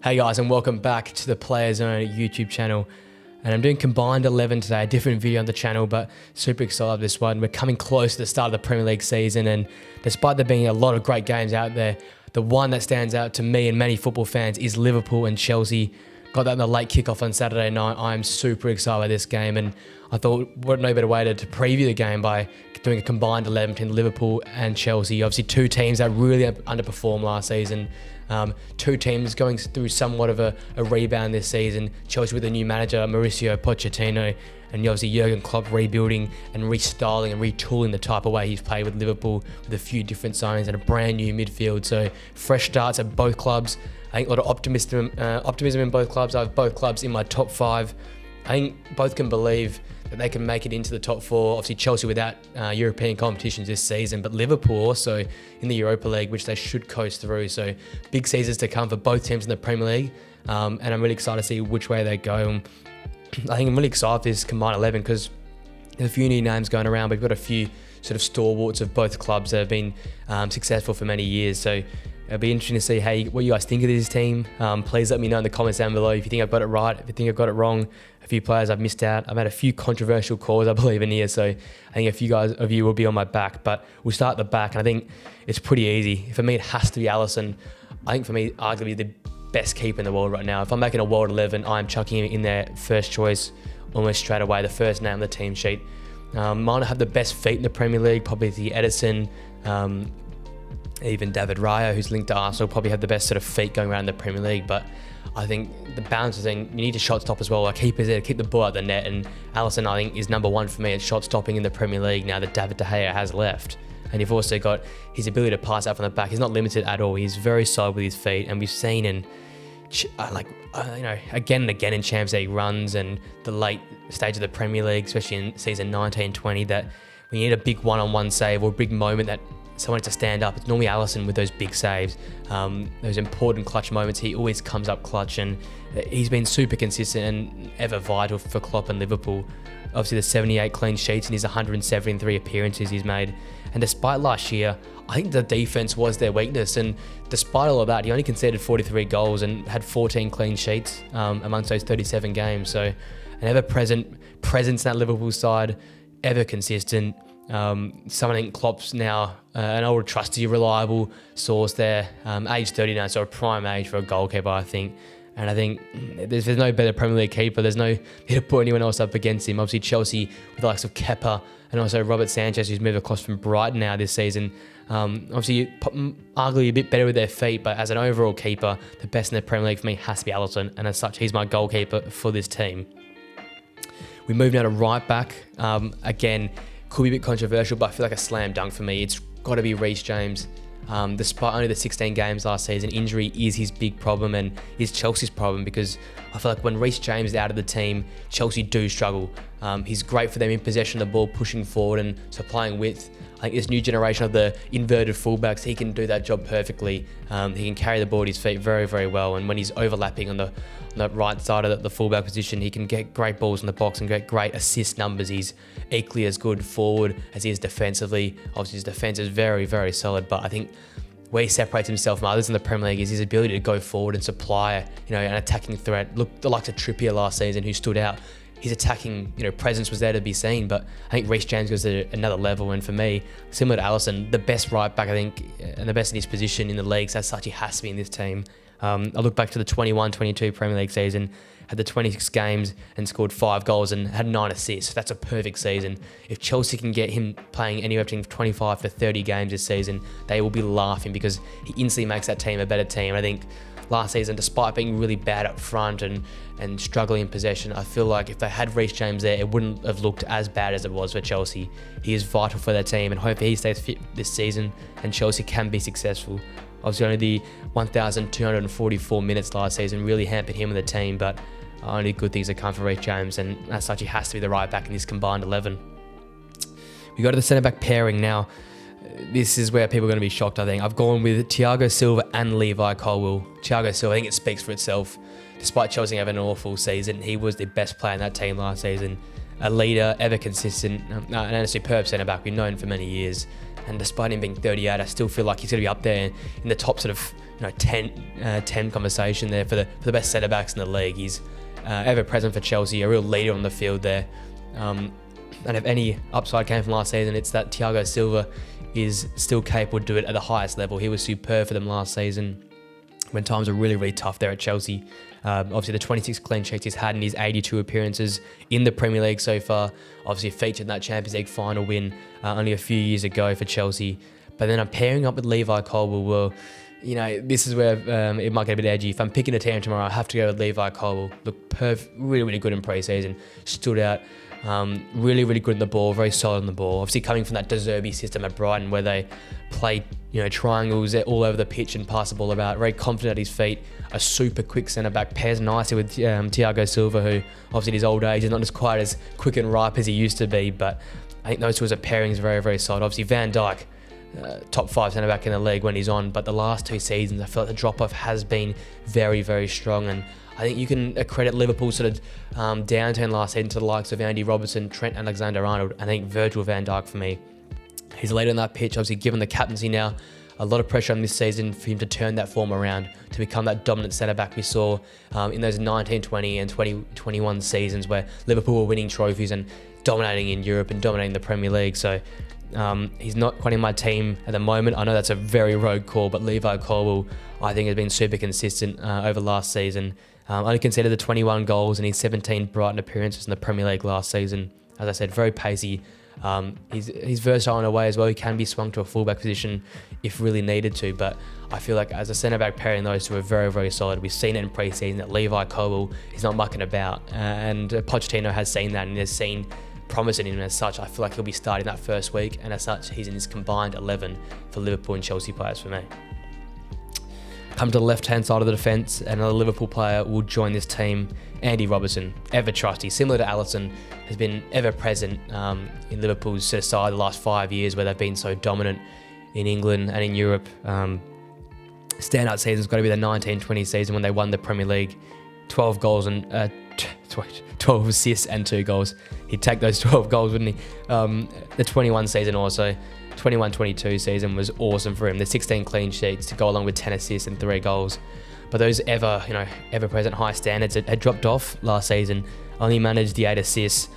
Hey guys, and welcome back to the Players Zone YouTube channel. And I'm doing combined 11 today, a different video on the channel, but super excited about this one. We're coming close to the start of the Premier League season, and despite there being a lot of great games out there, the one that stands out to me and many football fans is Liverpool and Chelsea. Got that in the late kickoff on Saturday night. I'm super excited about this game, and I thought what no better way to preview the game by doing a combined 11 between Liverpool and Chelsea. Obviously two teams that really underperformed last season. Two teams going through somewhat of a rebound this season. Chelsea with a new manager, Mauricio Pochettino, and obviously Jurgen Klopp rebuilding and restyling and retooling the type of way he's played with Liverpool with a few different signings and a brand new midfield. So fresh starts at both clubs. I think a lot of optimism in both clubs. I have both clubs in my top 5. I think both can believe that they can make it into the top 4. Obviously Chelsea without European competitions this season, but Liverpool also in the Europa League, which they should coast through. So big seasons to come for both teams in the Premier League, and I'm really excited to see which way they go. And I think I'm really excited for this combined 11 because there's a few new names going around, but we've got a few sort of stalwarts of both clubs that have been successful for many years. So it'll be interesting to see what you guys think of this team. Please let me know in the comments down below if you think I've got it right, if you think I've got it wrong. A few players I've missed out. I've had a few controversial calls, I believe, in here, so I think a few of you will be on my back. But we'll start at the back, and I think it's pretty easy. For me, it has to be Alisson. I think for me, arguably the best keeper in the world right now. If I'm making a world 11, I'm chucking him in there first choice almost straight away, the first name on the team sheet. Might not have the best feet in the Premier League, probably the Edison, even David Raya, who's linked to Arsenal, probably have the best sort of feet going around the Premier League. But I think the balance thing, you need a shot stop as well. Our keeper's there to keep the ball out the net, and Alisson, I think, is number 1 for me at shot stopping in the Premier League now that David De Gea has left. And you've also got his ability to pass out from the back. He's not limited at all. He's very solid with his feet, and we've seen again and again in Champions League runs and the late stage of the Premier League, especially in season 19-20, that when you need a big one-on-one save or a big moment that someone to stand up, it's normally Alisson with those big saves, those important clutch moments. He always comes up clutch, and he's been super consistent and ever vital for Klopp and Liverpool. Obviously the 78 clean sheets in his 173 appearances he's made, and despite last year, I think the defense was their weakness, and despite all of that, he only conceded 43 goals and had 14 clean sheets amongst those 37 games. So an ever-present presence in that Liverpool side, ever consistent. Someone I think Klopp's now an old, trusty, reliable source there. Age 30 now, so a prime age for a goalkeeper, I think. And I think there's no better Premier League keeper. There's no need to put anyone else up against him. Obviously Chelsea with the likes of Kepa and also Robert Sanchez, who's moved across from Brighton now this season. Obviously arguably a bit better with their feet, but as an overall keeper, the best in the Premier League for me has to be Alisson, and as such, he's my goalkeeper for this team. We move now to right back. Again, could be a bit controversial, but I feel like a slam dunk for me. It's got to be Reece James. Despite only the 16 games last season, injury is his big problem and is Chelsea's problem, because I feel like when Reece James is out of the team, Chelsea do struggle. He's great for them in possession of the ball, pushing forward and supplying width. I think this new generation of the inverted fullbacks, he can do that job perfectly. He can carry the ball at his feet very, very well, and when he's overlapping on the right side of the fullback position, he can get great balls in the box and get great assist numbers. He's equally as good forward as he is defensively. Obviously his defense is very, very solid, but I think where he separates himself from others in the Premier League is his ability to go forward and supply, an attacking threat. Look, the likes of Trippier last season, who stood out. His attacking, presence was there to be seen, but I think Reece James goes to another level. And for me, similar to Alisson, the best right back, I think, and the best in his position in the league. So as such, he has to be in this team. I look back to the 21-22 Premier League season, had the 26 games and scored 5 goals and had 9 assists. That's a perfect season. If Chelsea can get him playing anywhere between 25 to 30 games this season, they will be laughing, because he instantly makes that team a better team. I think last season, despite being really bad up front and struggling in possession, I feel like if they had Reece James there, it wouldn't have looked as bad as it was for Chelsea. He is vital for their team, and hopefully he stays fit this season and Chelsea can be successful. Obviously only the 1,244 minutes last season really hampered him and the team, but only good things have come for Reece James, and as such, he has to be the right back in this combined 11. We go to the centre-back pairing now. This is where people are going to be shocked, I think. I've gone with Thiago Silva and Levi Colwill. Thiago Silva, I think it speaks for itself. Despite Chelsea having an awful season, he was the best player in that team last season. A leader, ever consistent, and a superb centre-back we've known for many years. And despite him being 38, I still feel like he's going to be up there in the top sort of 10 conversation there for the best centre backs in the league. He's ever present for Chelsea, a real leader on the field there. And if any upside came from last season, it's that Thiago Silva is still capable to do it at the highest level. He was superb for them last season when times were really, really tough there at Chelsea. Obviously, the 26 clean sheets he's had in his 82 appearances in the Premier League so far. Obviously, featured in that Champions League final win only a few years ago for Chelsea. But then I'm pairing up with Levi Colwill. Well, this is where it might get a bit edgy. If I'm picking a team tomorrow, I have to go with Levi Colwill. Looked really, really good in pre-season. Stood out. Really, really good in the ball, very solid in the ball. Obviously coming from that De Zerbi system at Brighton where they play, triangles all over the pitch and pass the ball about. Very confident at his feet, a super quick centre-back. Pairs nicely with Thiago Silva, who obviously at his old age is not as quite as quick and ripe as he used to be, but I think those two as a pairing is very, very solid. Obviously Van Dijk, top 5 centre-back in the league when he's on, but the last 2 seasons I feel like the drop-off has been very, very strong, and I think you can credit Liverpool's sort of downturn last season to the likes of Andy Robertson, Trent Alexander-Arnold. I think Virgil van Dijk for me. He's a leader on that pitch, obviously given the captaincy now. A lot of pressure on this season for him to turn that form around, to become that dominant centre-back we saw in those 1920 and 2021 seasons where Liverpool were winning trophies and dominating in Europe and dominating the Premier League. So he's not quite in my team at the moment. I know that's a very rogue call, but Levi Colwill, I think, has been super consistent over last season. Only considered the 21 goals in his 17 Brighton appearances in the Premier League last season. As I said, very pacey. He's versatile in a way as well. He can be swung to a fullback position if really needed to, but I feel like as a centre-back pairing, those two are very, very solid. We've seen it in pre-season that Levi Colwill is not mucking about, and Pochettino has seen that and has seen promise in him. As such, I feel like he'll be starting that first week, and as such, he's in his combined 11 for Liverpool and Chelsea players for me. Come to the left-hand side of the defence, and another Liverpool player will join this team, Andy Robertson, ever trusty, similar to Alisson, has been ever present in Liverpool's side the last 5 years where they've been so dominant in England and in Europe. Standout season's got to be the 1920 season when they won the Premier League, 12 goals and 12 assists and 2 goals. He'd take those 12 goals, wouldn't he? The 21 season also. 21-22 season was awesome for him. The 16 clean sheets to go along with 10 assists and 3 goals. But those ever-present high standards had dropped off last season. Only managed the 8 assists,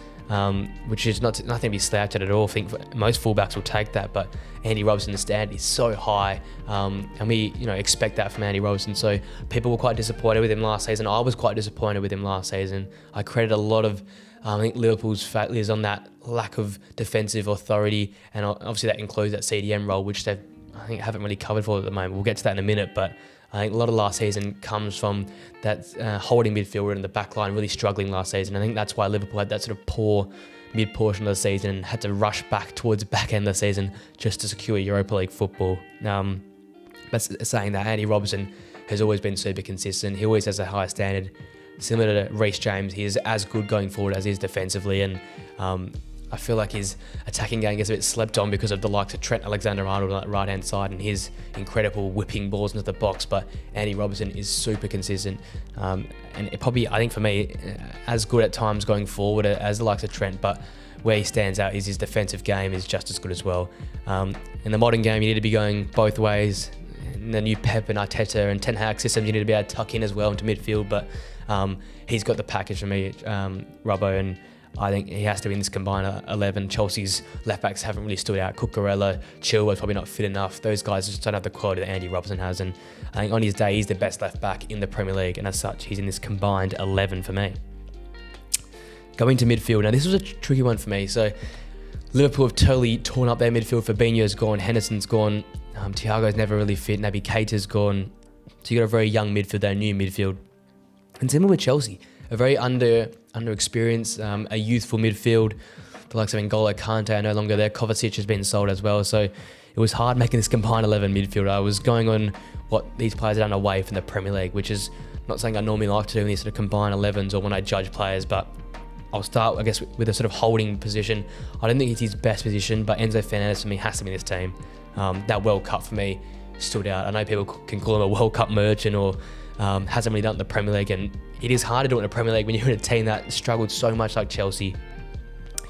which is nothing to be slouched at all. I think most fullbacks will take that, but Andy Robertson's standard is so high, and we expect that from Andy Robertson. So people were quite disappointed with him last season. I was quite disappointed with him last season. I credit a lot of I think Liverpool's failures on that lack of defensive authority, and obviously that includes that CDM role, which they haven't really covered for at the moment. We'll get to that in a minute, but I think a lot of last season comes from that holding midfielder in the back line really struggling last season. I think that's why Liverpool had that sort of poor mid-portion of the season and had to rush back towards the back end of the season just to secure Europa League football. But saying that, Andy Robertson has always been super consistent. He always has a high standard. Similar to Reece James, he is as good going forward as he is defensively, and I feel like his attacking game gets a bit slept on because of the likes of Trent Alexander-Arnold on that right-hand side and his incredible whipping balls into the box, but Andy Robertson is super consistent, and it probably, I think for me, as good at times going forward as the likes of Trent, but where he stands out is his defensive game is just as good as well. In the modern game, you need to be going both ways. In the new Pep and Arteta and Ten Hag systems, you need to be able to tuck in as well into midfield, but he's got the package for me, Robbo, and I think he has to be in this combined 11. Chelsea's left-backs haven't really stood out. Cucurella, Chilwell's probably not fit enough. Those guys just don't have the quality that Andy Robertson has, and I think on his day, he's the best left-back in the Premier League, and as such, he's in this combined 11 for me. Going to midfield. Now, this was a tricky one for me. So, Liverpool have totally torn up their midfield. Fabinho's gone, Henderson's gone, Thiago's never really fit, Naby Keita's gone. So you got a very young midfield there, new midfield. And similar with Chelsea, a very under-experienced, a youthful midfield. The likes of N'Golo Kante are no longer there. Kovacic has been sold as well. So it was hard making this combined 11 midfield. I was going on what these players had done away from the Premier League, which is not something I normally like to do in these sort of combined 11s or when I judge players, but I'll start, I guess, with a sort of holding position. I don't think it's his best position, but Enzo Fernandez for me has to be in this team. That World Cup for me stood out. I know people can call him a World Cup merchant or hasn't really done it in the Premier League, and it is hard to do it in the Premier League when you're in a team that struggled so much like Chelsea.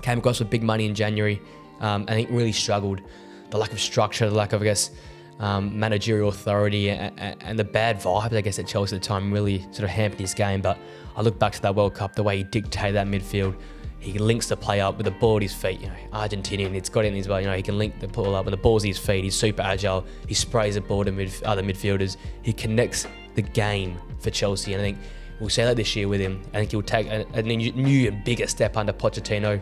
Came across with big money in January. I think really struggled. The lack of structure, the lack of, I guess, managerial authority and the bad vibes, I guess, at Chelsea at the time really sort of hampered his game. But I look back to that World Cup, the way he dictated that midfield. He links the play up with the ball at his feet. Argentinian, it's got in his way. He can link the ball up with the ball's at his feet. He's super agile. He sprays the ball to other midfielders. He connects the game for Chelsea. And I think we'll see that this year with him. I think he'll take a new and bigger step under Pochettino,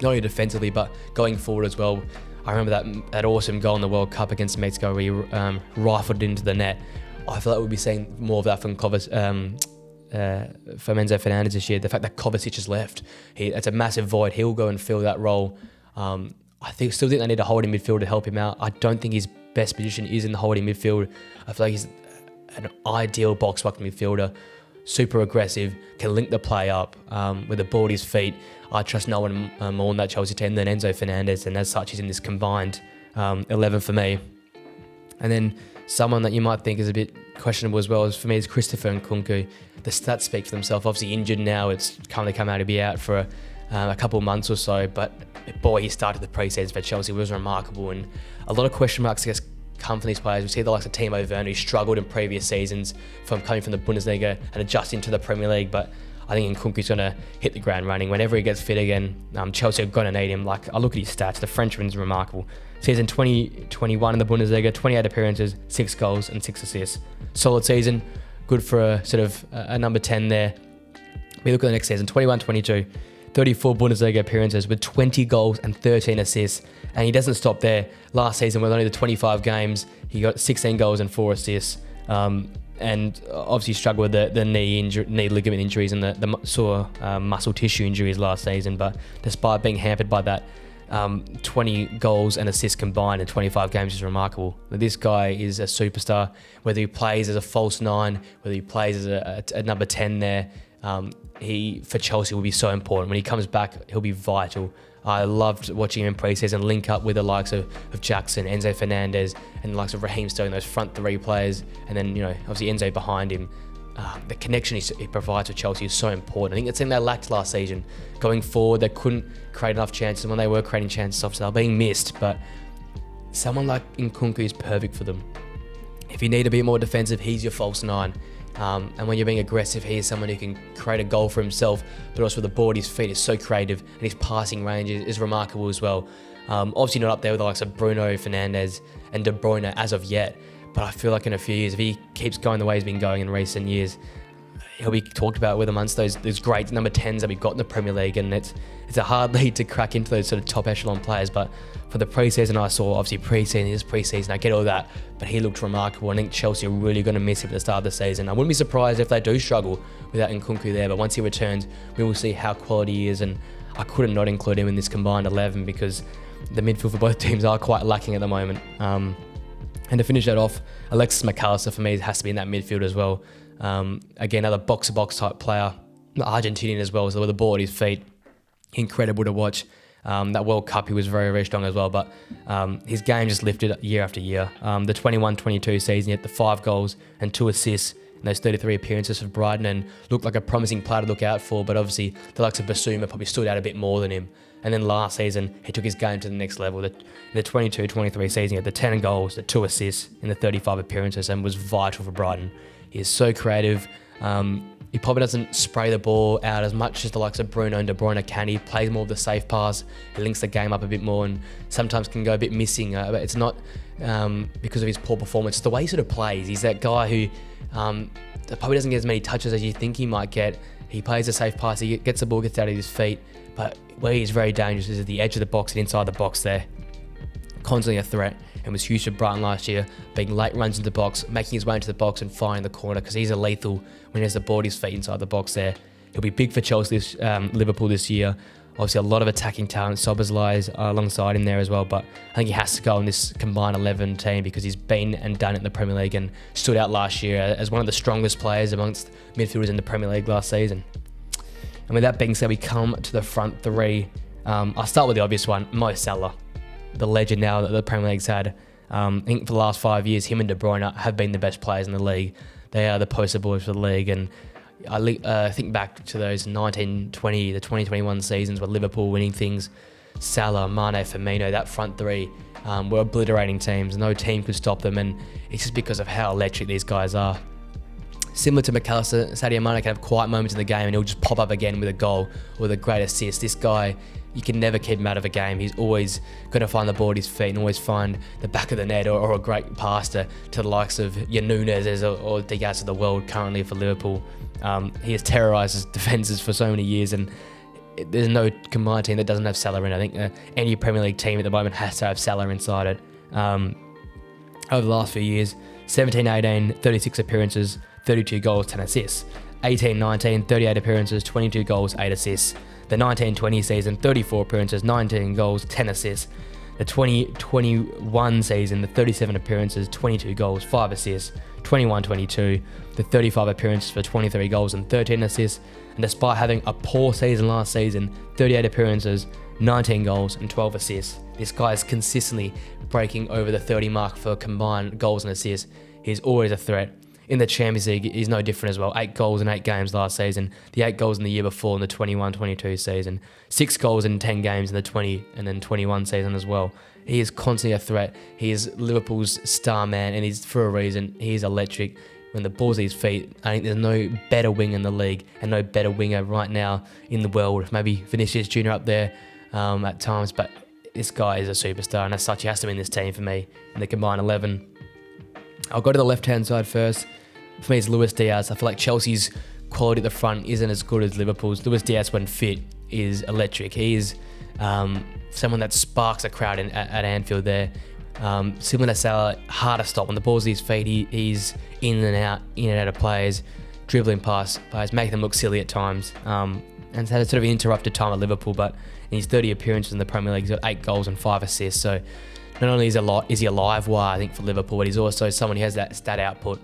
not only defensively, but going forward as well. I remember that awesome goal in the World Cup against Mexico where he rifled into the net. I feel like we'll be seeing more of that from Enzo Fernandez this year. The fact that Kovacic has left, it's a massive void. He'll go and fill that role. I still think they need a holding midfield to help him out. I don't think his best position is in the holding midfield. I feel like he's an ideal box-to-box midfielder, super aggressive, can link the play up with the ball at his feet. I trust no one more on that Chelsea team than Enzo Fernandez, and as such, he's in this combined 11 for me. And then someone that you might think is a bit questionable as well is, for me, is Christopher Nkunku. The stats speak for themselves. Obviously injured now. It's come out to be out for a couple of months or so. But boy, he started the pre-season for Chelsea. It was remarkable. And a lot of question marks, I guess, come from these players. We see the likes of Timo Werner, who struggled in previous seasons from coming from the Bundesliga and adjusting to the Premier League. But I think Nkunku's going to hit the ground running. Whenever he gets fit again, Chelsea are going to need him. Like, I look at his stats. The Frenchman's remarkable. Season 2021 in the Bundesliga, 28 appearances, 6 goals and 6 assists. Solid season. Good for a sort of a number 10 there. We look at the next season, 21-22, 34 Bundesliga appearances with 20 goals and 13 assists. And he doesn't stop there. Last season, with only the 25 games, he got 16 goals and 4 assists. And obviously struggled with the knee ligament injuries and the sore muscle tissue injuries last season. But despite being hampered by that, 20 goals and assists combined in 25 games is remarkable. This guy is a superstar. Whether he plays as a false 9, whether he plays as a number 10 there, he for Chelsea will be so important. When he comes back, he'll be vital. I loved watching him in pre-season link up with the likes of Jackson, Enzo Fernandez, and the likes of Raheem Sterling, those front 3 players, and then obviously Enzo behind him. The connection he provides with Chelsea is so important. I think that's something they lacked last season. Going forward, they couldn't create enough chances. When they were creating chances, obviously they were being missed, but someone like Nkunku is perfect for them. If you need to be more defensive, he's your false 9. And when you're being aggressive, he is someone who can create a goal for himself, but also the ball at his feet is so creative, and his passing range is remarkable as well. Obviously not up there with the likes of Bruno Fernandes and De Bruyne as of yet, but I feel like in a few years, if he keeps going the way he's been going in recent years, he'll be talked about with amongst those great number 10s that we've got in the Premier League, and it's a hard lead to crack into those sort of top echelon players. But for the pre-season I saw, obviously pre-season, I get all that, but he looked remarkable. I think Chelsea are really going to miss him at the start of the season. I wouldn't be surprised if they do struggle without Nkunku there, but once he returns, we will see how quality he is, and I couldn't not include him in this combined 11 because the midfield for both teams are quite lacking at the moment. And to finish that off, Alexis McAllister for me has to be in that midfield as well. Again, another box-to-box type player, Argentinian as well, so with the ball at his feet, incredible to watch. That World Cup, he was very, very strong as well, but his game just lifted year after year. The 21-22 season, he had the 5 goals and 2 assists in those 33 appearances for Brighton, and looked like a promising player to look out for, but obviously the likes of Basuma probably stood out a bit more than him. And then last season, he took his game to the next level. In the 22-23 season, he had the 10 goals, the 2 assists in the 35 appearances, and was vital for Brighton. He is so creative. He probably doesn't spray the ball out as much as the likes of Bruno and De Bruyne can. He plays more of the safe pass. He links the game up a bit more, and sometimes can go a bit missing. But it's not because of his poor performance. It's the way he sort of plays. He's that guy who probably doesn't get as many touches as you think he might get. He plays a safe pass. He gets the ball, gets out of his feet. But where he's very dangerous is at the edge of the box and inside the box there. Constantly a threat, and was huge for Brighton last year, being late runs into the box, making his way into the box and firing the corner, because he's a lethal when he has the ball at his feet inside the box there. He'll be big for Chelsea, Liverpool this year. Obviously a lot of attacking talent. Szoboszlai is alongside him there as well, but I think he has to go in this combined 11 team because he's been and done it in the Premier League and stood out last year as one of the strongest players amongst midfielders in the Premier League last season. And with that being said, we come to the front 3. I'll start with the obvious one, Mo Salah, the legend now that the Premier League's had. I think for the last 5 years, him and De Bruyne have been the best players in the league. They are the poster boys for the league, and I think back to those 1920, the 2021 seasons where Liverpool winning things Salah, Mane, Firmino, that front three were obliterating teams. No team could stop them, and it's just because of how electric these guys are. Similar to McAllister, Sadio Mane can have quiet moments in the game and he'll just pop up again with a goal or with a great assist. This guy, you can never keep him out of a game. He's always going to find the ball at his feet and always find the back of the net or a great pass to the likes of your Nunez or Diaz of the world currently for Liverpool. He has terrorised his defences for so many years, and there's no combined team that doesn't have Salah in. I think any Premier League team at the moment has to have Salah inside it. Over the last few years, 17-18, 36 appearances, 32 goals, 10 assists. 18-19, 38 appearances, 22 goals, 8 assists. The 19-20 season, 34 appearances, 19 goals, 10 assists. The 2021 season, the 37 appearances, 22 goals, 5 assists. 21-22, the 35 appearances for 23 goals and 13 assists. And despite having a poor season last season, 38 appearances, 19 goals and 12 assists. This guy is consistently breaking over the 30 mark for combined goals and assists. He's always a threat. In the Champions League, he's no different as well. 8 goals in 8 games last season. The 8 goals in the year before in the 21-22 season. 6 goals in 10 games in the 20 and then 21 season as well. He is constantly a threat. He is Liverpool's star man, and he's for a reason. He's electric. When the ball's at his feet, I think there's no better winger in the league and no better winger right now in the world. Maybe Vinicius Jr. up there at times, but this guy is a superstar, and as such, he has to be in this team for me in the combined 11. I'll go to the left-hand side first. For me, it's Luis Diaz. I feel like Chelsea's quality at the front isn't as good as Liverpool's. Luis Diaz, when fit, is electric. He is someone that sparks a crowd at Anfield there. Similar to Salah, hard to stop. When the ball's at his feet, he's in and out of players, dribbling past players, making them look silly at times. And it's had a sort of interrupted time at Liverpool, but in his 30 appearances in the Premier League, he's got 8 goals and 5 assists. So not only is he a live wire, I think, for Liverpool, but he's also someone who has that stat output.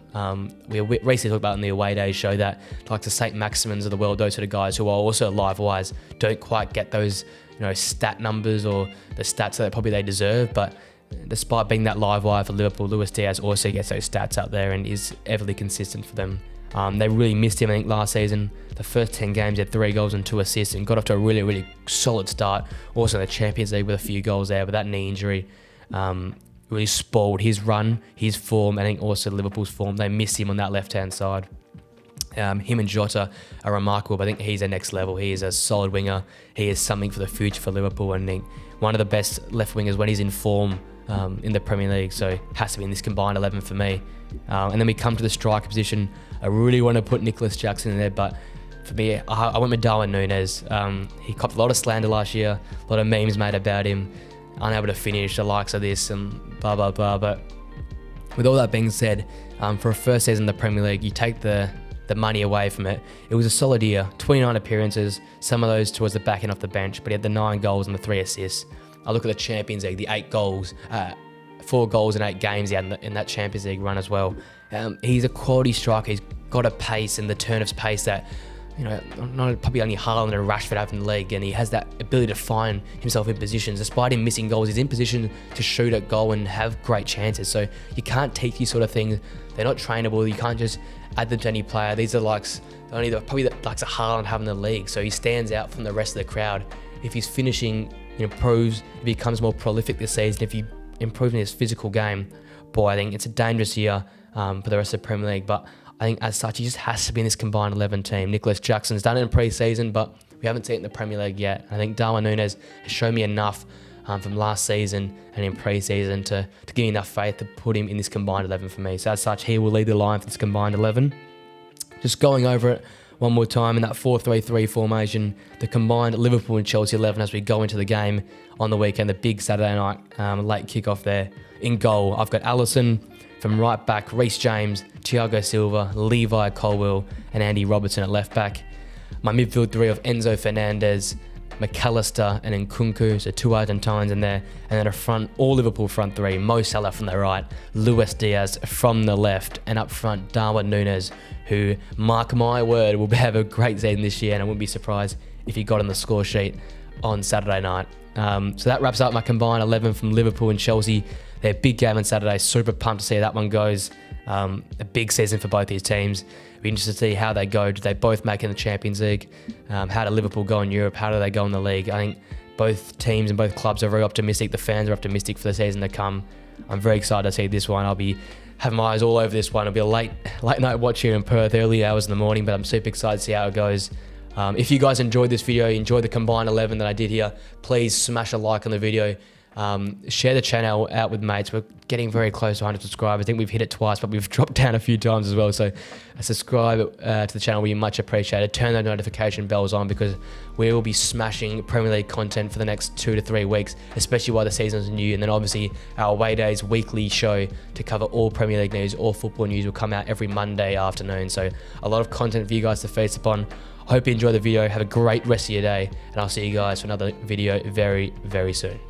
We recently talked about in the away days show that, like the St. Maximins of the world, those sort of guys who are also live wires, don't quite get those stat numbers or the stats that probably they deserve. But despite being that live wire for Liverpool, Luis Diaz also gets those stats out there and is everly consistent for them. They really missed him, I think, last season. The first 10 games, he had 3 goals and 2 assists and got off to a really, really solid start. Also in the Champions League with a few goals there, but that knee injury really spoiled his run, his form, and I think also Liverpool's form. They missed him on that left-hand side. Him and Jota are remarkable, but I think he's a next level. He is a solid winger. He is something for the future for Liverpool, and I think one of the best left wingers when he's in form in the Premier League, so has to be in this combined 11 for me. And then we come to the striker position. I really want to put Nicholas Jackson in there, but for me, I went with Darwin Núñez. He copped a lot of slander last year, a lot of memes made about him, unable to finish, the likes of this and blah, blah, blah. But with all that being said, for a first season in the Premier League, you take the money away from it. It was a solid year, 29 appearances, some of those towards the back end off the bench, but he had the 9 goals and the 3 assists. I look at the Champions League, the 8 goals, 4 goals in 8 games he had in that Champions League run as well. He's a quality striker. He's got a pace and the turn of pace that, probably only Haaland and Rashford have in the league, and he has that ability to find himself in positions. Despite him missing goals, he's in position to shoot at goal and have great chances. So you can't teach these sort of things. They're not trainable. You can't just add them to any player. These are probably the likes of Haaland have in the league. So he stands out from the rest of the crowd. If his finishing improves, if he becomes more prolific this season, if he improves in his physical game, I think it's a dangerous year for the rest of the Premier League. But I think as such, he just has to be in this combined 11 team. Nicholas Jackson's done it in pre-season, but we haven't seen it in the Premier League yet. I think Darwin Núñez has shown me enough from last season and in pre-season to give me enough faith to put him in this combined 11 for me. So as such, he will lead the line for this combined 11. Just going over it one more time in that 4-3-3 formation, the combined Liverpool and Chelsea 11 as we go into the game on the weekend, the big Saturday night late kickoff there. In goal, I've got Alisson. From right back, Reece James, Thiago Silva, Levi Colwill, and Andy Robertson at left back. My midfield 3 of Enzo Fernandez, McAllister, and Nkunku, so 2 Argentines in there. And then a front, all Liverpool front 3, Mo Salah from the right, Luis Diaz from the left, and up front, Darwin Núñez, who, mark my word, will have a great season this year, and I wouldn't be surprised if he got on the score sheet on Saturday night. So that wraps up my combined 11 from Liverpool and Chelsea. Their big game on Saturday. Super pumped to see how that one goes. A big season for both these teams. It'll be interested to see how they go. Do they both make in the Champions League? How do Liverpool go in Europe? How do they go in the league? I think Both teams and both clubs are very optimistic. The fans are optimistic for the season to come. I'm very excited to see this one. I'll be having my eyes all over this one. It'll be a late night watch here in Perth, early hours in the morning, but I'm super excited to see how it goes. If you guys enjoyed this video, enjoyed the combined 11 that I did here, please smash a like on the video. Share the channel out with mates. We're getting very close to 100 subscribers. I think we've hit it twice, but we've dropped down a few times as well. So subscribe to the channel will be much appreciated. Turn those notification bells on because we will be smashing Premier League content for the next 2 to 3 weeks, especially while the season's new. And then obviously our Away Days weekly show to cover all Premier League news, all football news will come out every Monday afternoon. So a lot of content for you guys to feast upon. Hope you enjoy the video. Have a great rest of your day, and I'll see you guys for another video very, very soon.